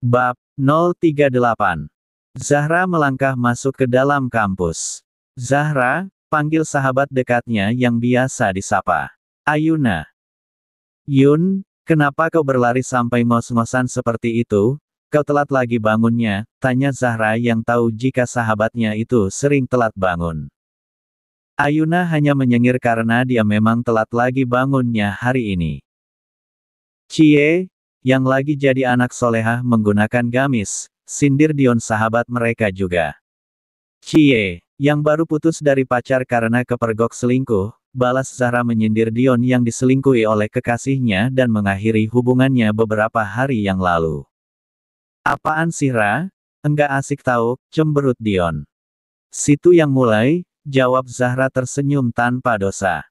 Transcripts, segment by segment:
Bab 038. Zahra melangkah masuk ke dalam kampus. Zahra, panggil sahabat dekatnya yang biasa disapa Ayuna. Yun, kenapa kau berlari sampai ngos-ngosan seperti itu? Kau telat lagi bangunnya, tanya Zahra yang tahu jika sahabatnya itu sering telat bangun. Ayuna hanya menyengir karena dia memang telat lagi bangunnya hari ini. Cie, yang lagi jadi anak solehah menggunakan gamis, sindir Dion sahabat mereka juga. Cie, yang baru putus dari pacar karena kepergok selingkuh, balas Zahra menyindir Dion yang diselingkuhi oleh kekasihnya dan mengakhiri hubungannya beberapa hari yang lalu. Apaan sih Ra? Enggak asik tahu, cemberut Dion. Situ yang mulai, jawab Zahra tersenyum tanpa dosa.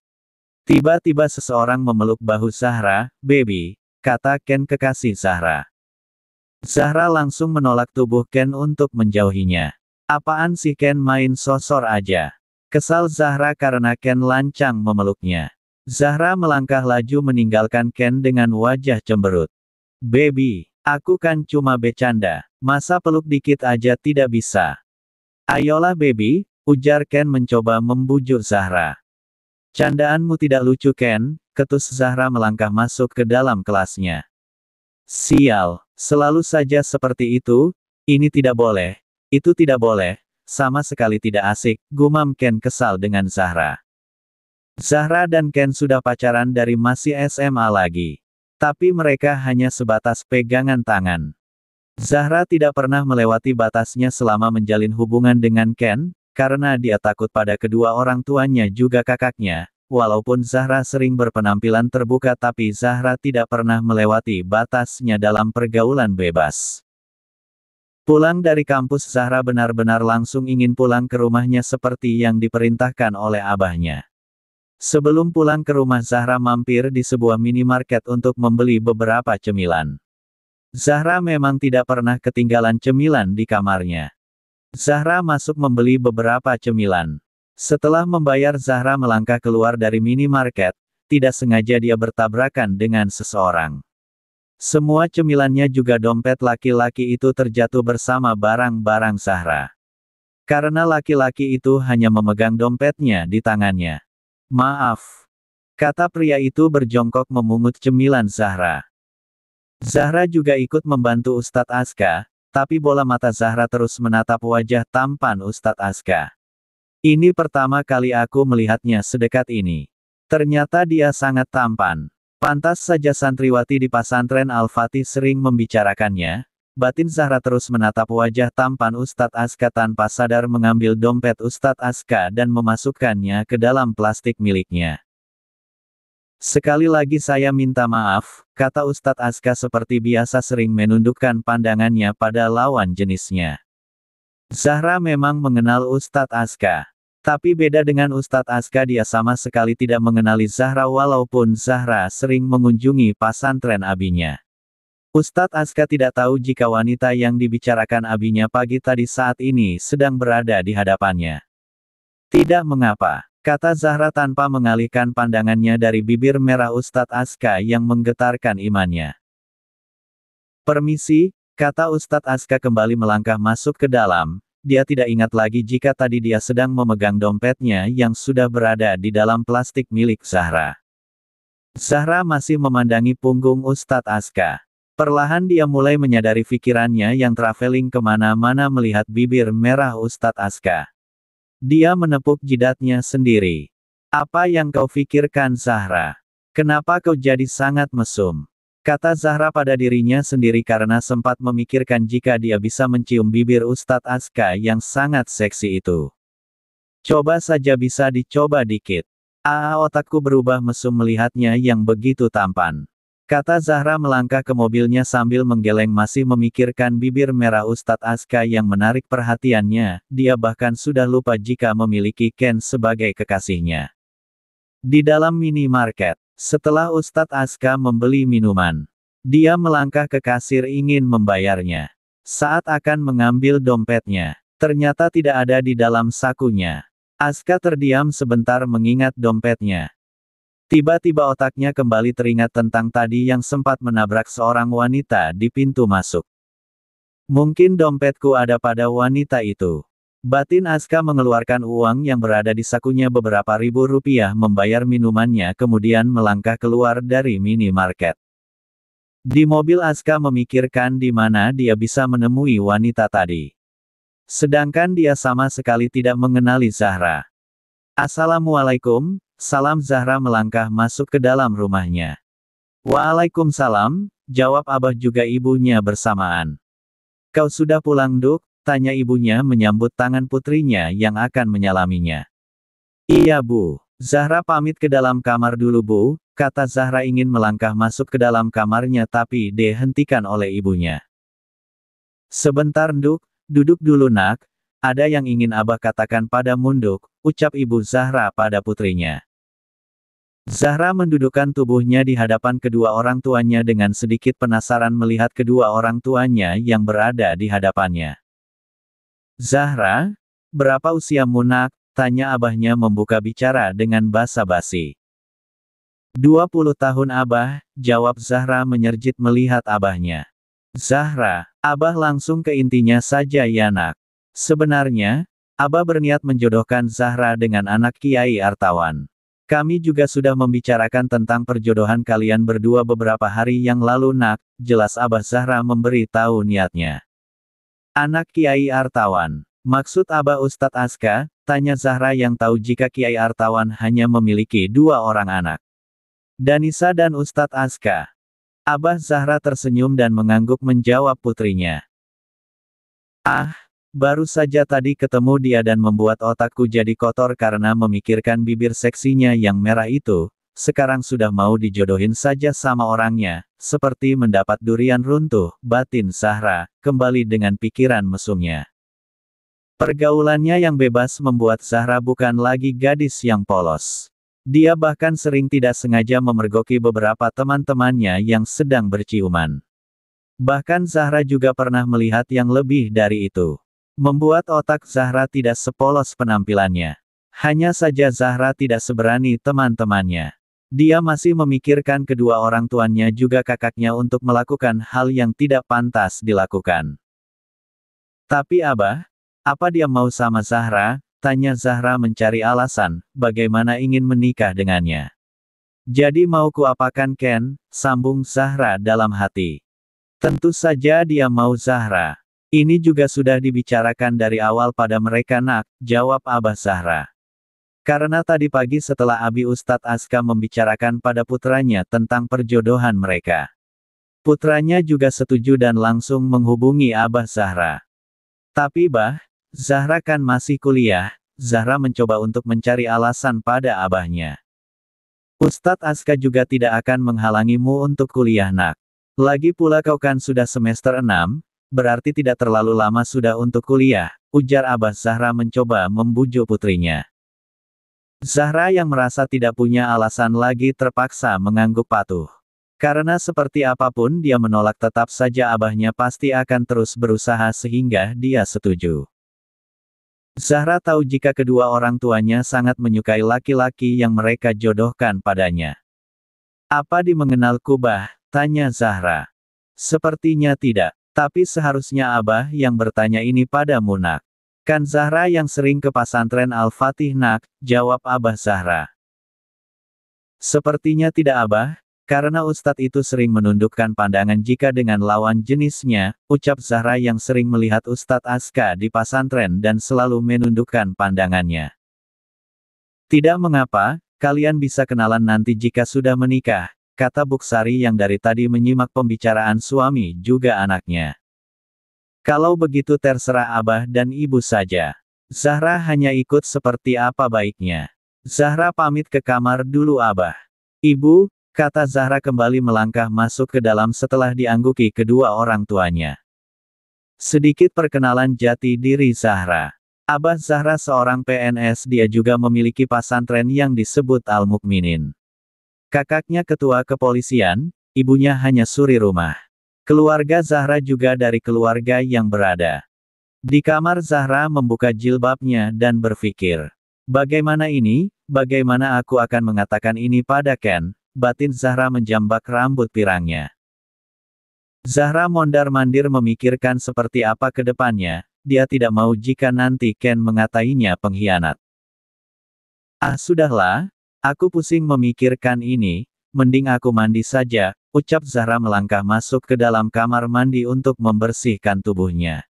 Tiba-tiba seseorang memeluk bahu Zahra, baby, kata Ken kekasih Zahra. Zahra langsung menolak tubuh Ken untuk menjauhinya. Apaan sih Ken main sosor aja? Kesal Zahra karena Ken lancang memeluknya. Zahra melangkah laju meninggalkan Ken dengan wajah cemberut. Baby, aku kan cuma bercanda, masa peluk dikit aja tidak bisa? Ayolah baby, ujar Ken mencoba membujuk Zahra. Candaanmu tidak lucu Ken, ketus Zahra melangkah masuk ke dalam kelasnya. Sial, selalu saja seperti itu, ini tidak boleh, itu tidak boleh, sama sekali tidak asik, gumam Ken kesal dengan Zahra. Zahra dan Ken sudah pacaran dari masih SMA lagi. Tapi mereka hanya sebatas pegangan tangan. Zahra tidak pernah melewati batasnya selama menjalin hubungan dengan Ken, karena dia takut pada kedua orang tuanya juga kakaknya. Walaupun Zahra sering berpenampilan terbuka tapi Zahra tidak pernah melewati batasnya dalam pergaulan bebas. Pulang dari kampus Zahra benar-benar langsung ingin pulang ke rumahnya seperti yang diperintahkan oleh abahnya. Sebelum pulang ke rumah Zahra mampir di sebuah minimarket untuk membeli beberapa cemilan. Zahra memang tidak pernah ketinggalan cemilan di kamarnya. Zahra masuk membeli beberapa cemilan. Setelah membayar Zahra melangkah keluar dari minimarket, tidak sengaja dia bertabrakan dengan seseorang. Semua cemilannya juga dompet laki-laki itu terjatuh bersama barang-barang Zahra. Karena laki-laki itu hanya memegang dompetnya di tangannya. Maaf, kata pria itu berjongkok memungut cemilan Zahra. Zahra juga ikut membantu Ustadz Aska, tapi bola mata Zahra terus menatap wajah tampan Ustadz Aska. Ini pertama kali aku melihatnya sedekat ini. Ternyata dia sangat tampan. Pantas saja santriwati di pesantren Al-Fatih sering membicarakannya. Batin Zahra terus menatap wajah tampan Ustadz Aska tanpa sadar mengambil dompet Ustadz Aska dan memasukkannya ke dalam plastik miliknya. Sekali lagi saya minta maaf, kata Ustadz Aska seperti biasa sering menundukkan pandangannya pada lawan jenisnya. Zahra memang mengenal Ustadz Aska. Tapi beda dengan Ustadz Aska dia sama sekali tidak mengenali Zahra walaupun Zahra sering mengunjungi pesantren abinya. Ustadz Aska tidak tahu jika wanita yang dibicarakan abinya pagi tadi saat ini sedang berada di hadapannya. Tidak mengapa, kata Zahra tanpa mengalihkan pandangannya dari bibir merah Ustadz Aska yang menggetarkan imannya. Permisi, kata Ustadz Aska kembali melangkah masuk ke dalam. Dia tidak ingat lagi jika tadi dia sedang memegang dompetnya yang sudah berada di dalam plastik milik Zahra. Zahra masih memandangi punggung Ustadz Aska. Perlahan dia mulai menyadari pikirannya yang traveling kemana-mana melihat bibir merah Ustadz Aska. Dia menepuk jidatnya sendiri. Apa yang kau pikirkan Zahra? Kenapa kau jadi sangat mesum? Kata Zahra pada dirinya sendiri karena sempat memikirkan jika dia bisa mencium bibir Ustadz Aska yang sangat seksi itu. Coba saja bisa dicoba dikit. Otakku berubah mesum melihatnya yang begitu tampan. Kata Zahra melangkah ke mobilnya sambil menggeleng masih memikirkan bibir merah Ustadz Aska yang menarik perhatiannya, dia bahkan sudah lupa jika memiliki Ken sebagai kekasihnya. Di dalam minimarket. Setelah Ustadz Aska membeli minuman, dia melangkah ke kasir ingin membayarnya. Saat akan mengambil dompetnya, ternyata tidak ada di dalam sakunya. Aska terdiam sebentar mengingat dompetnya. Tiba-tiba otaknya kembali teringat tentang tadi yang sempat menabrak seorang wanita di pintu masuk. Mungkin dompetku ada pada wanita itu. Batin Aska mengeluarkan uang yang berada di sakunya beberapa ribu rupiah membayar minumannya kemudian melangkah keluar dari minimarket. Di mobil Aska memikirkan di mana dia bisa menemui wanita tadi. Sedangkan dia sama sekali tidak mengenali Zahra. Assalamualaikum, salam. Zahra melangkah masuk ke dalam rumahnya. Waalaikumsalam, jawab Abah juga ibunya bersamaan. Kau sudah pulang, Duk? Tanya ibunya menyambut tangan putrinya yang akan menyalaminya. Iya, Bu. Zahra pamit ke dalam kamar dulu, Bu, kata Zahra ingin melangkah masuk ke dalam kamarnya tapi dihentikan oleh ibunya. Sebentar, Duk, duduk dulu, Nak. Ada yang ingin Abah katakan pada Munduk, ucap ibu Zahra pada putrinya. Zahra mendudukkan tubuhnya di hadapan kedua orang tuanya dengan sedikit penasaran melihat kedua orang tuanya yang berada di hadapannya. Zahra, berapa usiamu, Nak? Tanya abahnya membuka bicara dengan basa-basi. 20 tahun, Abah, jawab Zahra menyerjit melihat abahnya. Zahra, Abah langsung ke intinya saja ya, Nak. Sebenarnya, Abah berniat menjodohkan Zahra dengan anak Kiai Artawan. Kami juga sudah membicarakan tentang perjodohan kalian berdua beberapa hari yang lalu, Nak, jelas Abah. Zahra memberi tahu niatnya. Anak Kiai Artawan. Maksud Abah Ustadz Aska? Tanya Zahra yang tahu jika Kiai Artawan hanya memiliki 2 orang anak. Danisa dan Ustadz Aska. Abah. Zahra tersenyum dan mengangguk menjawab putrinya. Ah, baru saja tadi ketemu dia dan membuat otakku jadi kotor karena memikirkan bibir seksinya yang merah itu, sekarang sudah mau dijodohin saja sama orangnya, seperti mendapat durian runtuh, batin Zahra, kembali dengan pikiran mesumnya. Pergaulannya yang bebas membuat Zahra bukan lagi gadis yang polos. Dia bahkan sering tidak sengaja memergoki beberapa teman-temannya yang sedang berciuman. Bahkan Zahra juga pernah melihat yang lebih dari itu. Membuat otak Zahra tidak sepolos penampilannya. Hanya saja Zahra tidak seberani teman-temannya. Dia masih memikirkan kedua orang tuanya juga kakaknya untuk melakukan hal yang tidak pantas dilakukan. Tapi Abah, apa dia mau sama Zahra? Tanya Zahra mencari alasan, bagaimana ingin menikah dengannya. Jadi mau kuapakan, Ken? Sambung Zahra dalam hati. Tentu saja dia mau Zahra. Ini juga sudah dibicarakan dari awal pada mereka, Nak, jawab Abah Zahra. Karena tadi pagi setelah Abi Ustadz Aska membicarakan pada putranya tentang perjodohan mereka. Putranya juga setuju dan langsung menghubungi Abah Zahra. Tapi Bah, Zahra kan masih kuliah. Zahra mencoba untuk mencari alasan pada abahnya. Ustadz Aska juga tidak akan menghalangimu untuk kuliah, Nak. Lagi pula kau kan sudah semester 6, berarti tidak terlalu lama sudah untuk kuliah, ujar Abah Zahra mencoba membujuk putrinya. Zahra yang merasa tidak punya alasan lagi terpaksa mengangguk patuh. Karena seperti apapun dia menolak tetap saja abahnya pasti akan terus berusaha sehingga dia setuju. Zahra tahu jika kedua orang tuanya sangat menyukai laki-laki yang mereka jodohkan padanya. Apa dimengenalku, Bah? Tanya Zahra. Sepertinya tidak. Tapi seharusnya Abah yang bertanya ini padamu, Nak. Kan Zahra yang sering ke pesantren Al-Fatih, Nak, jawab Abah Zahra. Sepertinya tidak, Abah, karena Ustadz itu sering menundukkan pandangan jika dengan lawan jenisnya, ucap Zahra yang sering melihat Ustadz Aska di pesantren dan selalu menundukkan pandangannya. Tidak mengapa, kalian bisa kenalan nanti jika sudah menikah, kata Buksari yang dari tadi menyimak pembicaraan suami juga anaknya. Kalau begitu terserah Abah dan Ibu saja. Zahra hanya ikut seperti apa baiknya. Zahra pamit ke kamar dulu, Abah. Ibu, kata Zahra kembali melangkah masuk ke dalam setelah diangguki kedua orang tuanya. Sedikit perkenalan jati diri Zahra. Abah Zahra seorang PNS, dia juga memiliki pesantren yang disebut Al-Mukminin. Kakaknya ketua kepolisian, ibunya hanya suri rumah. Keluarga Zahra juga dari keluarga yang berada. Di kamar Zahra membuka jilbabnya dan berpikir. Bagaimana ini, bagaimana aku akan mengatakan ini pada Ken, batin Zahra menjambak rambut pirangnya. Zahra mondar-mandir memikirkan seperti apa ke depannya, dia tidak mau jika nanti Ken mengatainya pengkhianat. Ah sudahlah, aku pusing memikirkan ini, mending aku mandi saja, ucap Zahra melangkah masuk ke dalam kamar mandi untuk membersihkan tubuhnya.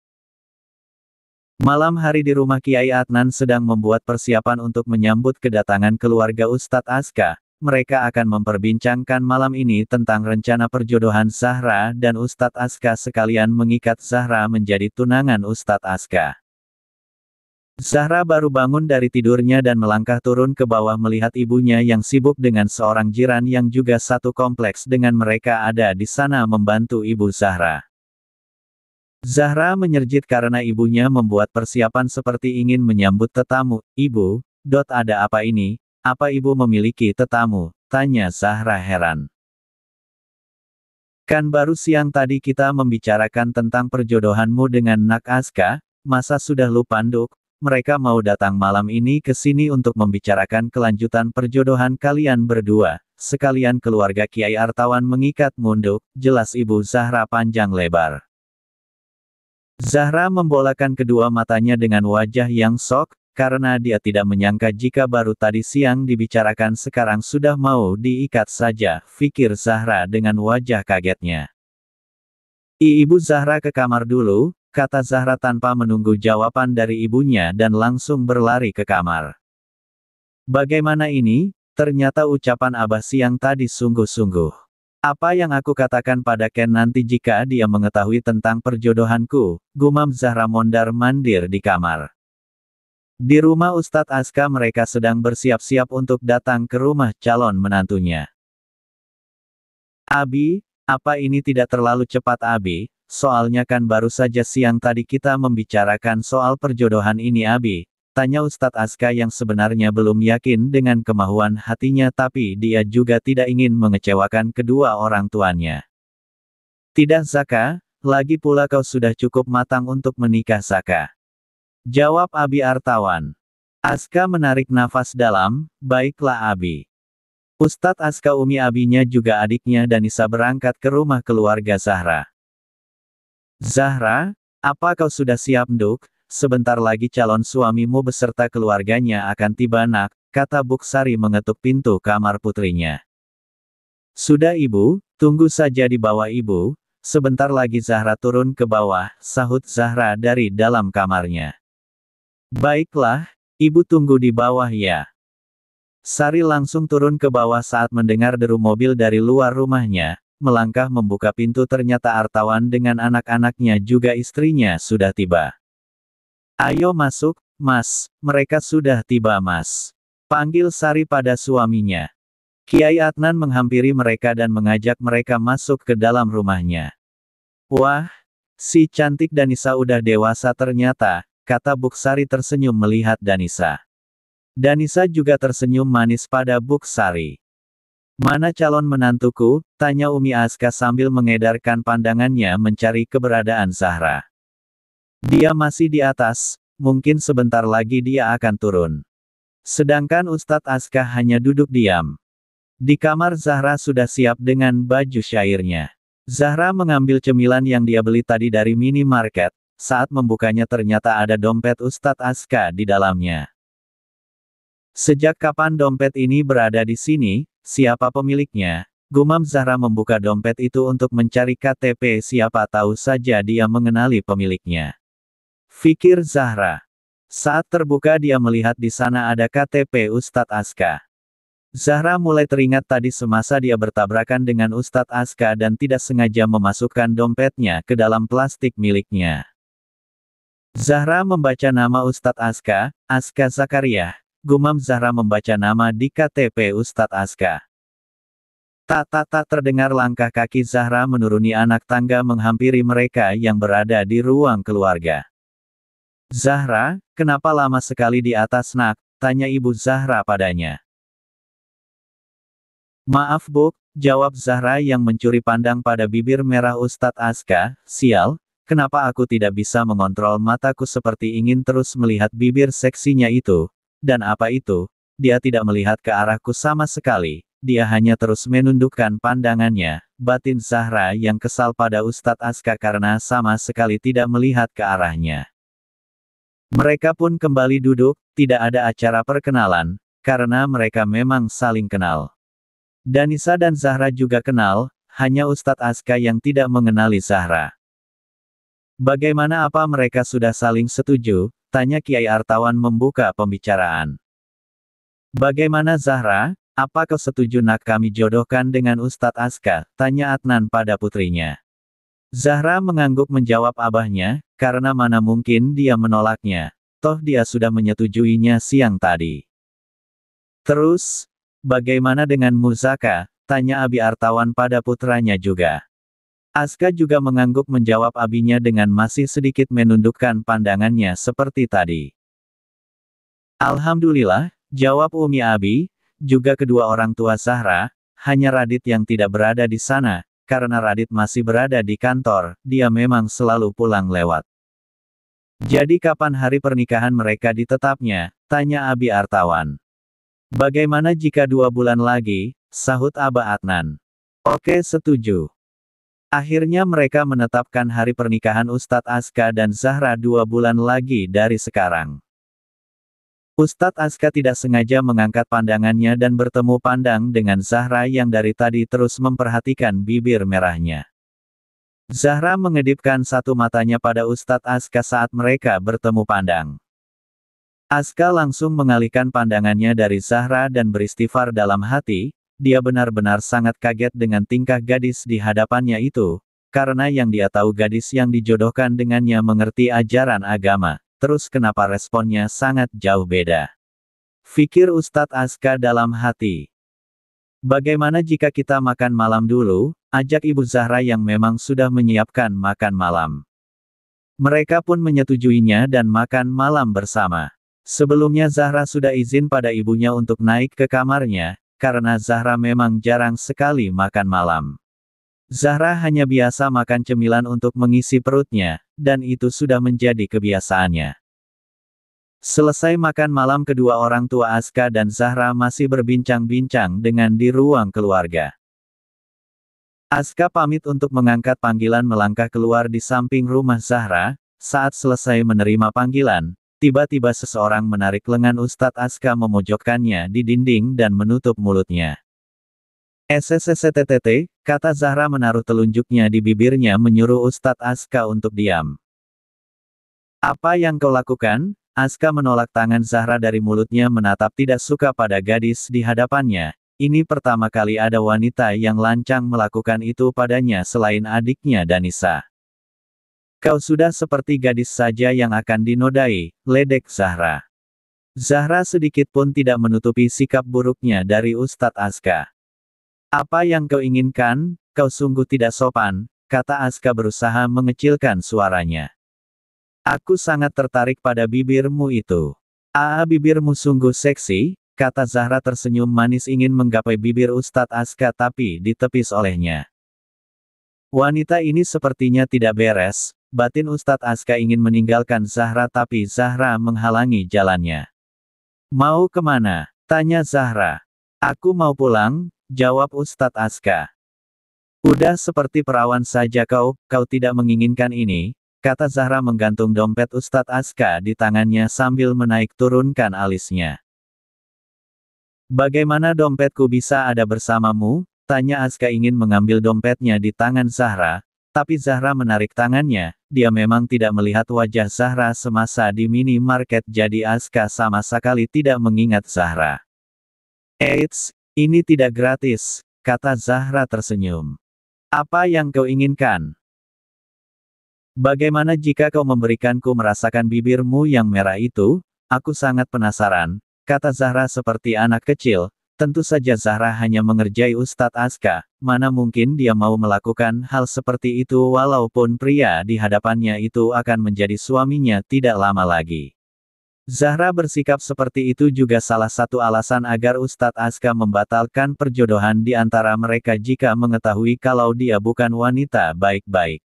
Malam hari di rumah Kiai Adnan sedang membuat persiapan untuk menyambut kedatangan keluarga Ustadz Aska. Mereka akan memperbincangkan malam ini tentang rencana perjodohan Zahra dan Ustadz Aska sekalian mengikat Zahra menjadi tunangan Ustadz Aska. Zahra baru bangun dari tidurnya dan melangkah turun ke bawah melihat ibunya yang sibuk dengan seorang jiran yang juga satu kompleks dengan mereka ada di sana membantu ibu Zahra. Zahra menyerjit karena ibunya membuat persiapan seperti ingin menyambut tetamu. Ibu, ada apa ini? Apa ibu memiliki tetamu? Tanya Zahra heran. Kan baru siang tadi kita membicarakan tentang perjodohanmu dengan Nak Aska, masa sudah lupa Nduk? Mereka mau datang malam ini ke sini untuk membicarakan kelanjutan perjodohan kalian berdua, sekalian keluarga Kiai Artawan mengikat Nduk, jelas ibu Zahra panjang lebar. Zahra membolakan kedua matanya dengan wajah yang sok, karena dia tidak menyangka jika baru tadi siang dibicarakan sekarang sudah mau diikat saja, pikir Zahra dengan wajah kagetnya. Ibu Zahra ke kamar dulu, kata Zahra tanpa menunggu jawaban dari ibunya dan langsung berlari ke kamar. Bagaimana ini? Ternyata ucapan Abah siang tadi sungguh-sungguh. Apa yang aku katakan pada Ken nanti jika dia mengetahui tentang perjodohanku, gumam Zahra mondar-mandir di kamar. Di rumah Ustadz Aska mereka sedang bersiap-siap untuk datang ke rumah calon menantunya. Abi, apa ini tidak terlalu cepat Abi? Soalnya kan baru saja siang tadi kita membicarakan soal perjodohan ini Abi. Tanya Ustadz Aska yang sebenarnya belum yakin dengan kemahuan hatinya tapi dia juga tidak ingin mengecewakan kedua orang tuanya. Tidak Zaka, lagi pula kau sudah cukup matang untuk menikah Zaka. Jawab Abi Artawan. Aska menarik nafas dalam, baiklah Abi. Ustadz Aska Umi abinya juga adiknya Danisa berangkat ke rumah keluarga Zahra. Zahra, apa kau sudah siap Nduk? Sebentar lagi calon suamimu beserta keluarganya akan tiba Nak, kata Buksari mengetuk pintu kamar putrinya. Sudah Ibu, tunggu saja di bawah Ibu, sebentar lagi Zahra turun ke bawah, sahut Zahra dari dalam kamarnya. Baiklah, Ibu tunggu di bawah ya. Sari langsung turun ke bawah saat mendengar deru mobil dari luar rumahnya, melangkah membuka pintu ternyata Artawan dengan anak-anaknya juga istrinya sudah tiba. Ayo masuk, Mas, mereka sudah tiba Mas. Panggil Sari pada suaminya. Kiai Adnan menghampiri mereka dan mengajak mereka masuk ke dalam rumahnya. Wah, si cantik Danisa udah dewasa ternyata, kata Buksari tersenyum melihat Danisa. Danisa juga tersenyum manis pada Buksari. Mana calon menantuku? Tanya Umi Aska sambil mengedarkan pandangannya mencari keberadaan Zahra. Dia masih di atas, mungkin sebentar lagi dia akan turun. Sedangkan Ustadz Aska hanya duduk diam. Di kamar Zahra sudah siap dengan baju syairnya. Zahra mengambil cemilan yang dia beli tadi dari minimarket, saat membukanya ternyata ada dompet Ustadz Aska di dalamnya. Sejak kapan dompet ini berada di sini, siapa pemiliknya? Gumam Zahra membuka dompet itu untuk mencari KTP siapa tahu saja dia mengenali pemiliknya. Fikir Zahra. Saat terbuka dia melihat di sana ada KTP Ustadz Aska. Zahra mulai teringat tadi semasa dia bertabrakan dengan Ustadz Aska dan tidak sengaja memasukkan dompetnya ke dalam plastik miliknya. Zahra membaca nama Ustadz Aska, Aska Zakaria. Gumam Zahra membaca nama di KTP Ustadz Aska. Tak terdengar langkah kaki Zahra menuruni anak tangga menghampiri mereka yang berada di ruang keluarga. Zahra, kenapa lama sekali di atas Nak? Tanya ibu Zahra padanya. Maaf Buk, jawab Zahra yang mencuri pandang pada bibir merah Ustadz Aska, sial, kenapa aku tidak bisa mengontrol mataku seperti ingin terus melihat bibir seksinya itu, dan apa itu, dia tidak melihat ke arahku sama sekali, dia hanya terus menundukkan pandangannya. Batin Zahra yang kesal pada Ustadz Aska karena sama sekali tidak melihat ke arahnya. Mereka pun kembali duduk, tidak ada acara perkenalan, karena mereka memang saling kenal. Danisa dan Zahra juga kenal, hanya Ustadz Aska yang tidak mengenali Zahra. Bagaimana, apa mereka sudah saling setuju? Tanya Kiai Artawan membuka pembicaraan. Bagaimana Zahra? Apa kau setuju nak kami jodohkan dengan Ustadz Aska? Tanya Adnan pada putrinya. Zahra mengangguk menjawab abahnya, karena mana mungkin dia menolaknya. Toh dia sudah menyetujuinya siang tadi. Terus, bagaimana dengan Muzaka? Tanya Abi Artawan pada putranya juga. Aska juga mengangguk menjawab abinya dengan masih sedikit menundukkan pandangannya seperti tadi. Alhamdulillah, jawab Umi Abi. Juga kedua orang tua Zahra, hanya Radit yang tidak berada di sana, karena Radit masih berada di kantor, dia memang selalu pulang lewat. Jadi kapan hari pernikahan mereka ditetapnya? Tanya Abi Artawan. Bagaimana jika 2 bulan lagi? Sahut Aba Adnan. Oke, setuju. Akhirnya mereka menetapkan hari pernikahan Ustadz Aska dan Zahra 2 bulan lagi dari sekarang. Ustadz Aska tidak sengaja mengangkat pandangannya dan bertemu pandang dengan Zahra yang dari tadi terus memperhatikan bibir merahnya. Zahra mengedipkan satu matanya pada Ustadz Aska saat mereka bertemu pandang. Aska langsung mengalihkan pandangannya dari Zahra dan beristighfar dalam hati, dia benar-benar sangat kaget dengan tingkah gadis di hadapannya itu, karena yang dia tahu gadis yang dijodohkan dengannya mengerti ajaran agama. Terus kenapa responnya sangat jauh beda? Fikir Ustadz Aska dalam hati. Bagaimana jika kita makan malam dulu? Ajak Ibu Zahra yang memang sudah menyiapkan makan malam. Mereka pun menyetujuinya dan makan malam bersama. Sebelumnya Zahra sudah izin pada ibunya untuk naik ke kamarnya, karena Zahra memang jarang sekali makan malam. Zahra hanya biasa makan cemilan untuk mengisi perutnya, dan itu sudah menjadi kebiasaannya. Selesai makan malam, kedua orang tua Aska dan Zahra masih berbincang-bincang dengan di ruang keluarga. Aska pamit untuk mengangkat panggilan melangkah keluar di samping rumah Zahra. Saat selesai menerima panggilan, tiba-tiba seseorang menarik lengan Ustadz Aska, memojokkannya di dinding dan menutup mulutnya. SSSTTT, kata Zahra menaruh telunjuknya di bibirnya menyuruh Ustadz Aska untuk diam. Apa yang kau lakukan? Aska menolak tangan Zahra dari mulutnya, menatap tidak suka pada gadis di hadapannya. Ini pertama kali ada wanita yang lancang melakukan itu padanya selain adiknya Danisa. Kau sudah seperti gadis saja yang akan dinodai, ledek Zahra. Zahra sedikit pun tidak menutupi sikap buruknya dari Ustadz Aska. Apa yang kau inginkan? Kau sungguh tidak sopan, kata Aska berusaha mengecilkan suaranya. Aku sangat tertarik pada bibirmu itu. Bibirmu sungguh seksi, kata Zahra tersenyum manis ingin menggapai bibir Ustadz Aska tapi ditepis olehnya. Wanita ini sepertinya tidak beres, batin Ustadz Aska ingin meninggalkan Zahra tapi Zahra menghalangi jalannya. Mau kemana? Tanya Zahra. Aku mau pulang, jawab Ustadz Aska. Udah seperti perawan saja kau tidak menginginkan ini, kata Zahra menggantung dompet Ustadz Aska di tangannya sambil menaik turunkan alisnya. Bagaimana dompetku bisa ada bersamamu? Tanya Aska ingin mengambil dompetnya di tangan Zahra, tapi Zahra menarik tangannya, dia memang tidak melihat wajah Zahra semasa di minimarket jadi Aska sama sekali tidak mengingat Zahra. Eits! Ini tidak gratis, kata Zahra tersenyum. Apa yang kau inginkan? Bagaimana jika kau memberikanku merasakan bibirmu yang merah itu? Aku sangat penasaran, kata Zahra seperti anak kecil. Tentu saja Zahra hanya mengerjai Ustadz Aska, mana mungkin dia mau melakukan hal seperti itu walaupun pria di hadapannya itu akan menjadi suaminya tidak lama lagi. Zahra bersikap seperti itu juga salah satu alasan agar Ustadz Aska membatalkan perjodohan di antara mereka jika mengetahui kalau dia bukan wanita baik-baik.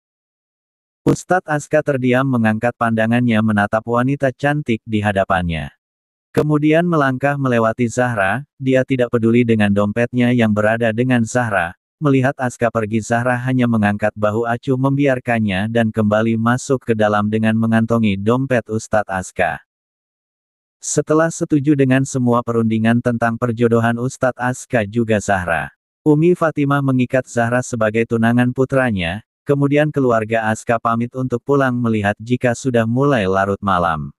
Ustadz Aska terdiam mengangkat pandangannya menatap wanita cantik di hadapannya. Kemudian melangkah melewati Zahra, dia tidak peduli dengan dompetnya yang berada dengan Zahra. Melihat Aska pergi, Zahra hanya mengangkat bahu acuh membiarkannya dan kembali masuk ke dalam dengan mengantongi dompet Ustadz Aska. Setelah setuju dengan semua perundingan tentang perjodohan Ustadz Aska juga Zahra, Umi Fatimah mengikat Zahra sebagai tunangan putranya, kemudian keluarga Aska pamit untuk pulang melihat jika sudah mulai larut malam.